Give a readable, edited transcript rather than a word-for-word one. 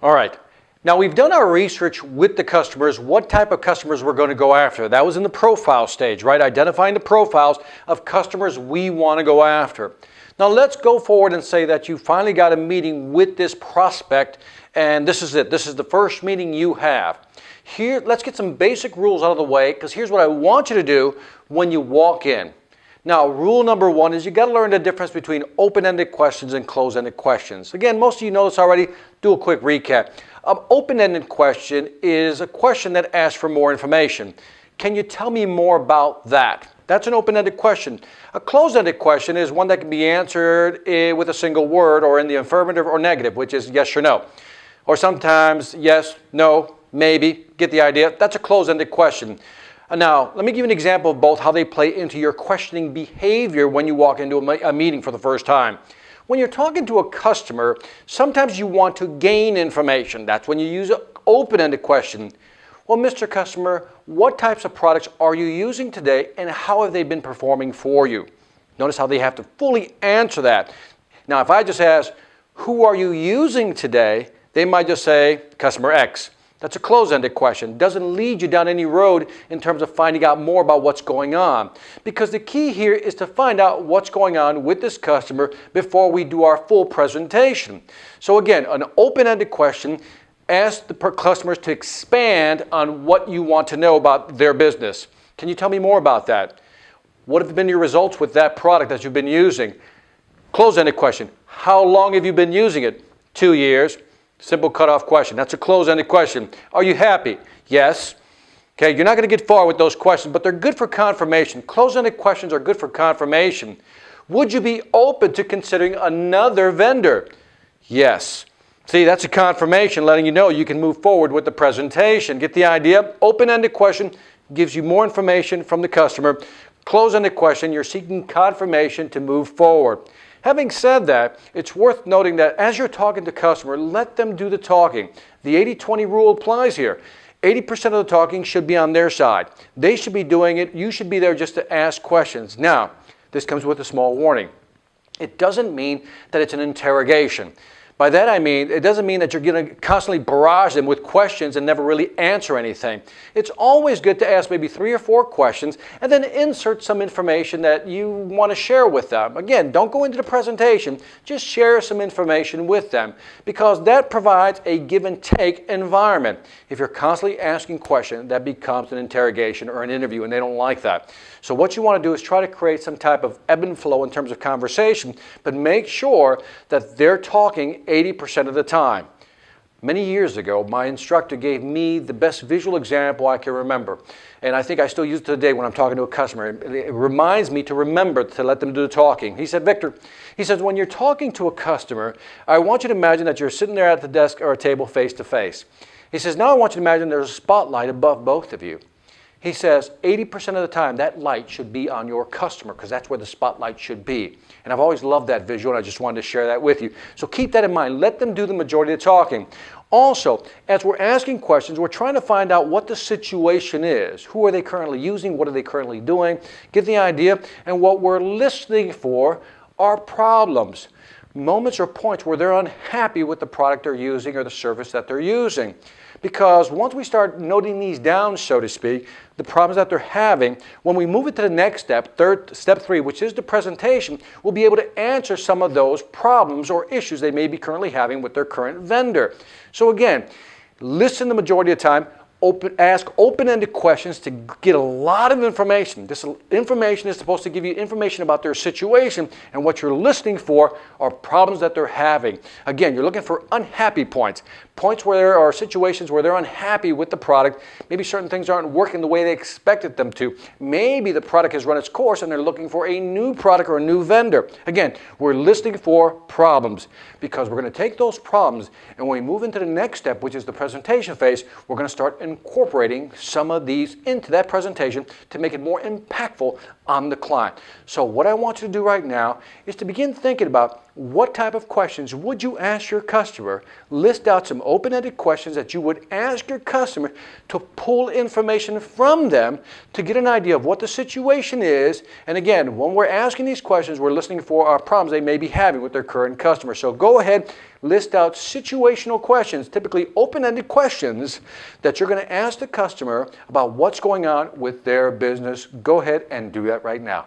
All right. Now we've done our research with the customers, what type of customers we're going to go after. That was in the profile stage, right? Identifying the profiles of customers we want to go after. Now let's go forward and say that you finally got a meeting with this prospect, and this is it. This is the first meeting you have. Here, let's get some basic rules out of the way, because here's what I want you to do when you walk in. Now, rule number one is you got to learn the difference between open-ended questions and closed-ended questions. Again, most of you know this already. Do a quick recap. An open-ended question is a question that asks for more information. Can you tell me more about that? That's an open-ended question. A closed-ended question is one that can be answered with a single word or in the affirmative or negative, which is yes or no. Or sometimes yes, no, maybe. Get the idea? That's a closed-ended question. Now, let me give you an example of both how they play into your questioning behavior when you walk into a meeting for the first time. When you're talking to a customer, sometimes you want to gain information. That's when you use an open-ended question. Well, Mr. Customer, what types of products are you using today and how have they been performing for you? Notice how they have to fully answer that. Now, if I just ask, who are you using today? They might just say, Customer X. That's a closed-ended question. Doesn't lead you down any road in terms of finding out more about what's going on. Because the key here is to find out what's going on with this customer before we do our full presentation. So again, an open-ended question asks the customers to expand on what you want to know about their business. Can you tell me more about that? What have been your results with that product that you've been using? Closed-ended question. How long have you been using it? 2 years. Simple cutoff question. That's a closed-ended question. Are you happy? Yes. Okay, you're not going to get far with those questions, but they're good for confirmation. Closed-ended questions are good for confirmation. Would you be open to considering another vendor? Yes. See, that's a confirmation letting you know you can move forward with the presentation. Get the idea? Open-ended question gives you more information from the customer. Closed-ended question, you're seeking confirmation to move forward. Having said that, it's worth noting that as you're talking to customer, let them do the talking. The 80-20 rule applies here. 80% of the talking should be on their side. They should be doing it. You should be there just to ask questions. Now, this comes with a small warning. It doesn't mean that it's an interrogation. By that I mean, it doesn't mean that you're going to constantly barrage them with questions and never really answer anything. It's always good to ask maybe 3 or 4 questions and then insert some information that you want to share with them. Again, don't go into the presentation, just share some information with them because that provides a give and take environment. If you're constantly asking questions, that becomes an interrogation or an interview and they don't like that. So what you want to do is try to create some type of ebb and flow in terms of conversation, but make sure that they're talking 80% of the time. Many years ago, my instructor gave me the best visual example I can remember. And I think I still use it today when I'm talking to a customer. It reminds me to remember to let them do the talking. He said, Victor, he says, when you're talking to a customer, I want you to imagine that you're sitting there at the desk or a table face to face. He says, now I want you to imagine there's a spotlight above both of you. He says 80% of the time that light should be on your customer because that's where the spotlight should be. And I've always loved that visual and I just wanted to share that with you. So keep that in mind. Let them do the majority of the talking. Also, as we're asking questions, we're trying to find out what the situation is. Who are they currently using? What are they currently doing? Get the idea. And what we're listening for are problems. Moments or points where they're unhappy with the product they're using or the service that they're using. Because once we start noting these down, so to speak, the problems that they're having, when we move it to the next step, step 3, which is the presentation, we'll be able to answer some of those problems or issues they may be currently having with their current vendor. So again, listen the majority of the time. Ask open-ended questions to get a lot of information. This information is supposed to give you information about their situation, and what you're listening for are problems that they're having. Again, you're looking for unhappy points. Points where there are situations where they're unhappy with the product. Maybe certain things aren't working the way they expected them to. Maybe the product has run its course and they're looking for a new product or a new vendor. Again, we're listening for problems because we're going to take those problems and when we move into the next step, which is the presentation phase, we're going to start incorporating some of these into that presentation to make it more impactful on the client. So what I want you to do right now is to begin thinking about what type of questions would you ask your customer. List out some open-ended questions that you would ask your customer to pull information from them to get an idea of what the situation is. And again, when we're asking these questions, we're listening for our problems they may be having with their current customer. So go ahead, list out situational questions, typically open-ended questions that you're going to ask the customer about what's going on with their business. Go ahead and do that right now.